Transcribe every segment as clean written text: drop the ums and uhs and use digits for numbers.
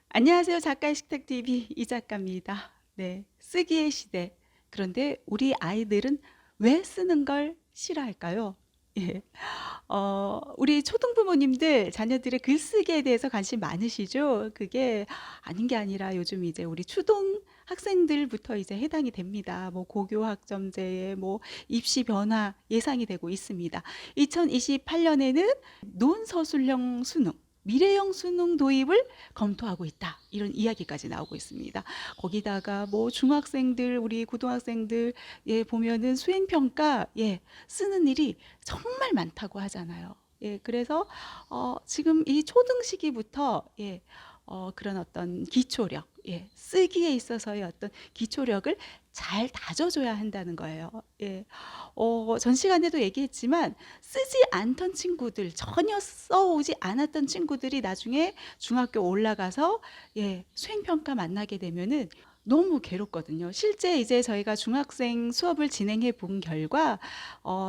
안녕하세요. 작가의 식탁TV 이 작가입니다. 네, 쓰기의 시대. 그런데 우리 아이들은 왜 쓰는 걸 싫어할까요? 예. 우리 초등부모님들 자녀들의 글쓰기에 대해서 관심 많으시죠? 그게 아닌 게 아니라 요즘 이제 우리 초등 학생들부터 이제 해당이 됩니다. 뭐 고교학점제에 뭐 입시 변화 예상이 되고 있습니다. 2028년에는 논서술형 수능, 미래형 수능 도입을 검토하고 있다. 이런 이야기까지 나오고 있습니다. 거기다가 뭐 중학생들, 우리 고등학생들 예 보면은 수행평가 예 쓰는 일이 정말 많다고 하잖아요. 예, 그래서 지금 이 초등 시기부터 예, 그런 어떤 기초력, 예, 쓰기에 있어서의 어떤 기초력을 잘 다져줘야 한다는 거예요. 예, 전 시간에도 얘기했지만 쓰지 않던 친구들, 전혀 써오지 않았던 친구들이 나중에 중학교 올라가서 예, 수행평가 만나게 되면은 너무 괴롭거든요. 실제 이제 저희가 중학생 수업을 진행해 본 결과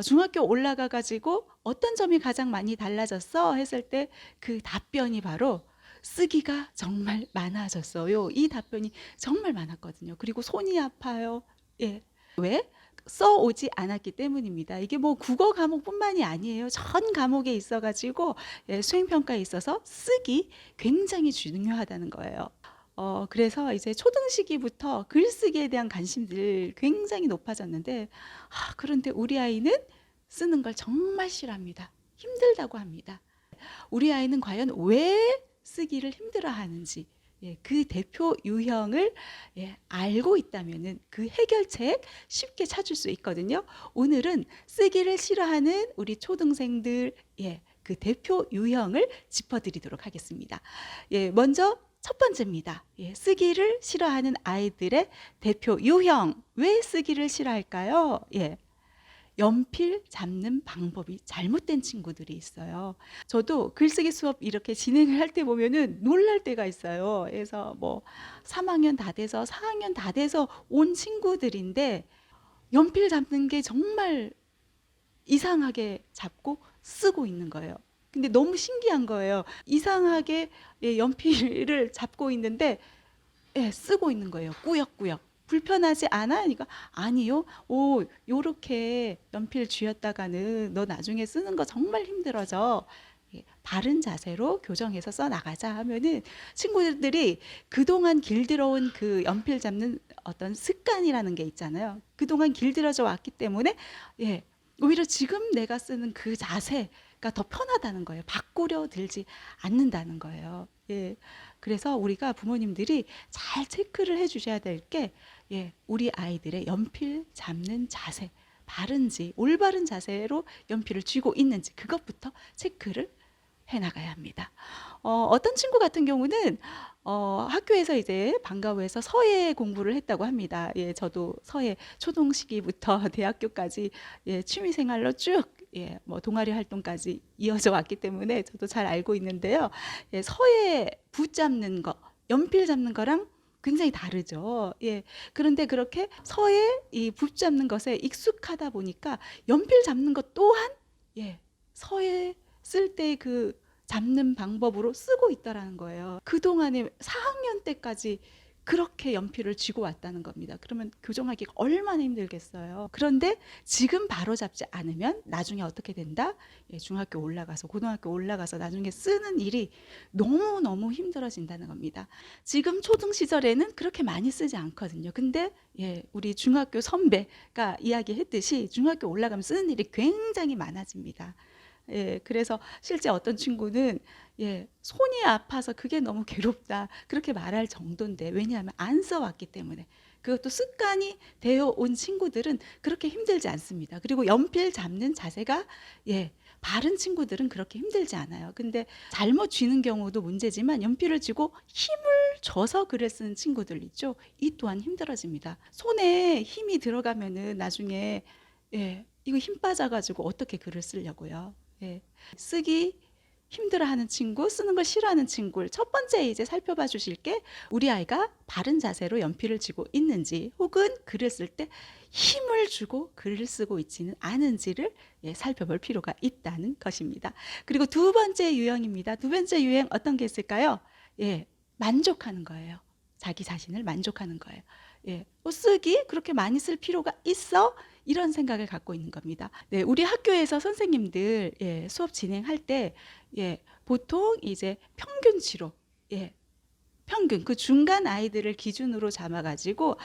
중학교 올라가 가지고 어떤 점이 가장 많이 달라졌어? 했을 때 그 답변이 바로 쓰기가 정말 많아졌어요. 이 답변이 정말 많았거든요. 그리고 손이 아파요. 예. 왜? 써오지 않았기 때문입니다. 이게 뭐 국어 과목뿐만이 아니에요. 전 과목에 있어가지고 예, 수행평가에 있어서 쓰기 굉장히 중요하다는 거예요. 그래서 이제 초등 시기부터 글쓰기에 대한 관심들 굉장히 높아졌는데, 그런데 우리 아이는 쓰는 걸 정말 싫어합니다. 힘들다고 합니다. 우리 아이는 과연 왜 쓰기를 힘들어 하는지, 예, 그 대표 유형을 예, 알고 있다면은 그 해결책 쉽게 찾을 수 있거든요. 오늘은 쓰기를 싫어하는 우리 초등생들, 예, 그 대표 유형을 짚어드리도록 하겠습니다. 예, 먼저 첫 번째입니다. 예, 쓰기를 싫어하는 아이들의 대표 유형. 왜 쓰기를 싫어할까요? 예, 연필 잡는 방법이 잘못된 친구들이 있어요. 저도 글쓰기 수업 이렇게 진행을 할 때 보면은 놀랄 때가 있어요. 그래서 뭐 3학년 다 돼서 4학년 다 돼서 온 친구들인데 연필 잡는 게 정말 이상하게 잡고 쓰고 있는 거예요. 근데 너무 신기한 거예요. 이상하게 예, 연필을 잡고 있는데 예, 쓰고 있는 거예요. 꾸역꾸역. 불편하지 않아? 그러니까 아니요. 오, 요렇게 연필 쥐었다가는 너 나중에 쓰는 거 정말 힘들어져. 예, 바른 자세로 교정해서 써 나가자 하면은 친구들이 그동안 길들여온 그 연필 잡는 어떤 습관이라는 게 있잖아요. 그동안 길들여져 왔기 때문에 예, 오히려 지금 내가 쓰는 그 자세가 더 편하다는 거예요. 바꾸려 들지 않는다는 거예요. 예. 그래서 우리가 부모님들이 잘 체크를 해 주셔야 될 게 예, 우리 아이들의 연필 잡는 자세 바른지 올바른 자세로 연필을 쥐고 있는지 그것부터 체크를 해 나가야 합니다. 어떤 친구 같은 경우는 학교에서 이제 방과후에서 서예 공부를 했다고 합니다. 예, 저도 서예 초등 시기부터 대학교까지 예, 취미 생활로 쭉 예, 뭐 동아리 활동까지 이어져 왔기 때문에 저도 잘 알고 있는데요. 예, 서예 붙잡는 거, 연필 잡는 거랑 굉장히 다르죠. 예. 그런데 그렇게 서예 이 붙잡는 것에 익숙하다 보니까 연필 잡는 것 또한 예, 서예 쓸 때 그 잡는 방법으로 쓰고 있다라는 거예요. 그동안에 4학년 때까지 그렇게 연필을 쥐고 왔다는 겁니다. 그러면 교정하기가 얼마나 힘들겠어요. 그런데 지금 바로 잡지 않으면 나중에 어떻게 된다? 예, 중학교 올라가서 고등학교 올라가서 나중에 쓰는 일이 너무너무 힘들어진다는 겁니다. 지금 초등 시절에는 그렇게 많이 쓰지 않거든요. 근데 예, 우리 중학교 선배가 이야기했듯이 중학교 올라가면 쓰는 일이 굉장히 많아집니다. 예, 그래서 실제 어떤 친구는 예, 손이 아파서 그게 너무 괴롭다. 그렇게 말할 정도인데, 왜냐하면 안 써왔기 때문에. 그것도 습관이 되어 온 친구들은 그렇게 힘들지 않습니다. 그리고 연필 잡는 자세가 예, 바른 친구들은 그렇게 힘들지 않아요. 근데 잘못 쥐는 경우도 문제지만 연필을 쥐고 힘을 줘서 글을 쓰는 친구들 있죠. 이 또한 힘들어집니다. 손에 힘이 들어가면은 나중에 예, 이거 힘 빠져가지고 어떻게 글을 쓰려고요. 예. 쓰기 힘들어하는 친구, 쓰는 걸 싫어하는 친구를 첫 번째 이제 살펴봐 주실 게 우리 아이가 바른 자세로 연필을 쥐고 있는지 혹은 글을 쓸 때 힘을 주고 글을 쓰고 있지는 않은지를 예, 살펴볼 필요가 있다는 것입니다. 그리고 두 번째 유형입니다. 두 번째 유형 어떤 게 있을까요? 예, 만족하는 거예요. 자기 자신을 만족하는 거예요. 예, 쓰기 그렇게 많이 쓸 필요가 있어? 이런 생각을 갖고 있는 겁니다. 네, 우리 학교에서 선생님들 수업 진행할 때 보통 이제 평균치로 평균 그 중간 아이들을 기준으로 잡아가지고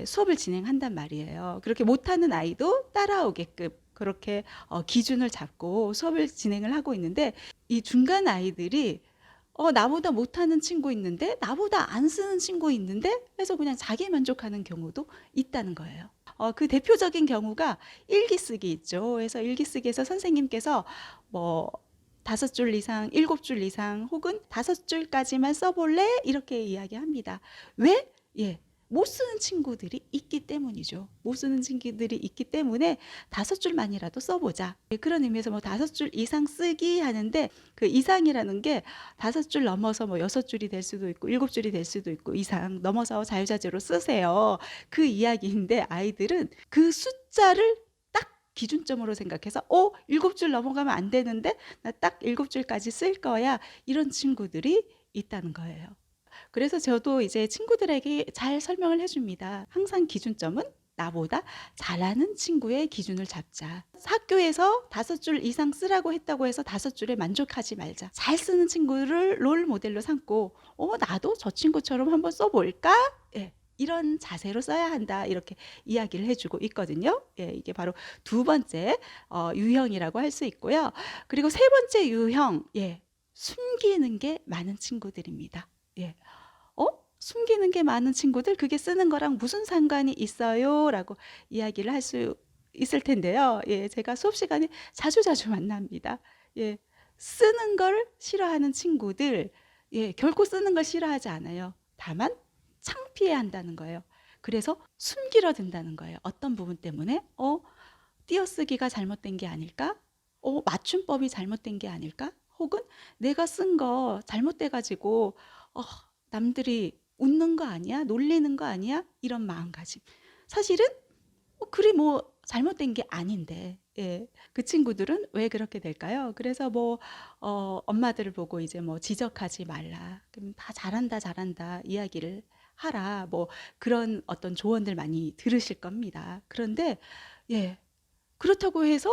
수업을 진행한단 말이에요. 그렇게 못하는 아이도 따라오게끔 그렇게 기준을 잡고 수업을 진행을 하고 있는데, 이 중간 아이들이 나보다 못하는 친구 있는데, 나보다 안 쓰는 친구 있는데 해서 그냥 자기 만족하는 경우도 있다는 거예요. 그 대표적인 경우가 일기 쓰기 있죠. 그래서 일기 쓰기에서 선생님께서 뭐 5줄 이상, 7줄 이상 혹은 5줄까지만 써볼래? 이렇게 이야기합니다. 왜? 못 쓰는 친구들이 있기 때문이죠. 못 쓰는 친구들이 있기 때문에 5줄만이라도 써보자. 그런 의미에서 뭐 5줄 이상 쓰기 하는데, 그 이상이라는 게 5줄 넘어서 뭐 6줄이 될 수도 있고 7줄이 될 수도 있고, 이상 넘어서 자유자재로 쓰세요. 그 이야기인데, 아이들은 그 숫자를 딱 기준점으로 생각해서 7줄 넘어가면 안 되는데 나 딱 7줄까지 쓸 거야. 이런 친구들이 있다는 거예요. 그래서 저도 이제 친구들에게 잘 설명을 해줍니다. 항상 기준점은 나보다 잘하는 친구의 기준을 잡자. 학교에서 5줄 이상 쓰라고 했다고 해서 5줄에 만족하지 말자. 잘 쓰는 친구를 롤 모델로 삼고 나도 저 친구처럼 한번 써볼까? 이런 자세로 써야 한다. 이렇게 이야기를 해주고 있거든요. 이게 바로 두 번째 유형이라고 할 수 있고요. 그리고 세 번째 유형, 숨기는 게 많은 친구들입니다. 숨기는 게 많은 친구들, 그게 쓰는 거랑 무슨 상관이 있어요? 라고 이야기를 할 수 있을 텐데요. 제가 수업 시간에 자주자주 만납니다. 쓰는 걸 싫어하는 친구들, 결코 쓰는 걸 싫어하지 않아요. 다만 창피해 한다는 거예요. 그래서 숨기려 든다는 거예요. 어떤 부분 때문에? 띄어쓰기가 잘못된 게 아닐까? 맞춤법이 잘못된 게 아닐까? 혹은 내가 쓴 거 잘못돼가지고 남들이 웃는 거 아니야? 놀리는 거 아니야? 이런 마음가짐. 사실은 글이 뭐 잘못된 게 아닌데, 그 친구들은 왜 그렇게 될까요? 그래서 뭐 엄마들을 보고 이제 뭐 지적하지 말라, 그럼 다 잘한다 잘한다 이야기를 하라, 뭐 그런 어떤 조언들 많이 들으실 겁니다. 그런데 그렇다고 해서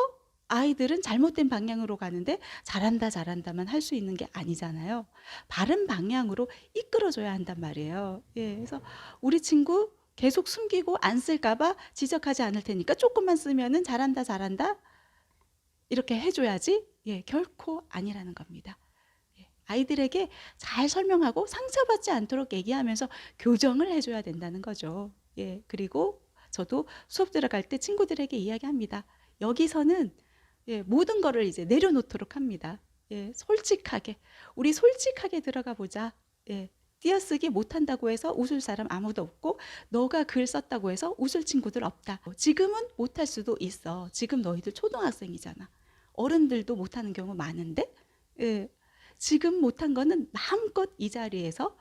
아이들은 잘못된 방향으로 가는데 잘한다 잘한다만 할 수 있는 게 아니잖아요. 바른 방향으로 이끌어줘야 한단 말이에요. 그래서 우리 친구 계속 숨기고 안 쓸까봐 지적하지 않을 테니까 조금만 쓰면은 잘한다 잘한다 이렇게 해줘야지. 결코 아니라는 겁니다. 아이들에게 잘 설명하고 상처받지 않도록 얘기하면서 교정을 해줘야 된다는 거죠. 그리고 저도 수업 들어갈 때 친구들에게 이야기합니다. 여기서는 모든 거를 이제 내려놓도록 합니다. 솔직하게, 우리 솔직하게 들어가 보자. 띄어쓰기 못한다고 해서 웃을 사람 아무도 없고, 너가 글 썼다고 해서 웃을 친구들 없다. 지금은 못할 수도 있어. 지금 너희들 초등학생이잖아. 어른들도 못하는 경우 많은데, 지금 못한 거는 마음껏 이 자리에서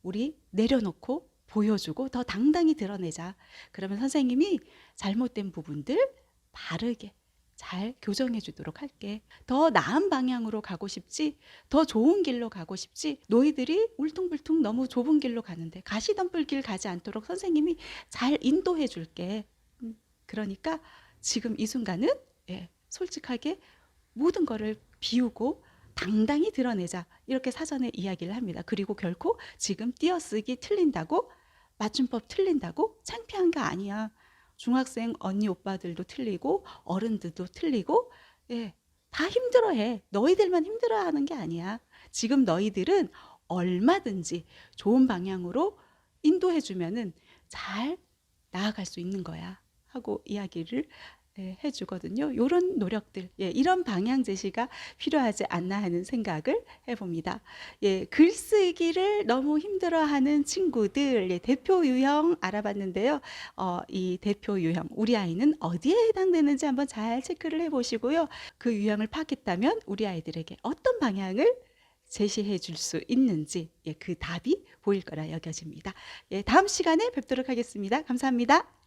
우리 내려놓고 보여주고 더 당당히 드러내자. 그러면 선생님이 잘못된 부분들 바르게 잘 교정해 주도록 할게. 더 나은 방향으로 가고 싶지, 더 좋은 길로 가고 싶지, 너희들이 울퉁불퉁 너무 좁은 길로 가는데 가시덤불 길 가지 않도록 선생님이 잘 인도해 줄게. 그러니까 지금 이 순간은 솔직하게 모든 거를 비우고 당당히 드러내자. 이렇게 사전에 이야기를 합니다. 그리고 결코 지금 띄어쓰기 틀린다고, 맞춤법 틀린다고 창피한 게 아니야. 중학생 언니 오빠들도 틀리고 어른들도 틀리고 다 힘들어해. 너희들만 힘들어하는 게 아니야. 지금 너희들은 얼마든지 좋은 방향으로 인도해주면은 잘 나아갈 수 있는 거야 하고 이야기를 해주거든요. 이런 노력들, 이런 방향 제시가 필요하지 않나 하는 생각을 해봅니다. 글쓰기를 너무 힘들어하는 친구들, 대표 유형 알아봤는데요. 이 대표 유형, 우리 아이는 어디에 해당되는지 한번 잘 체크를 해보시고요. 그 유형을 파악했다면 우리 아이들에게 어떤 방향을 제시해 줄 수 있는지 그 답이 보일 거라 여겨집니다. 다음 시간에 뵙도록 하겠습니다. 감사합니다.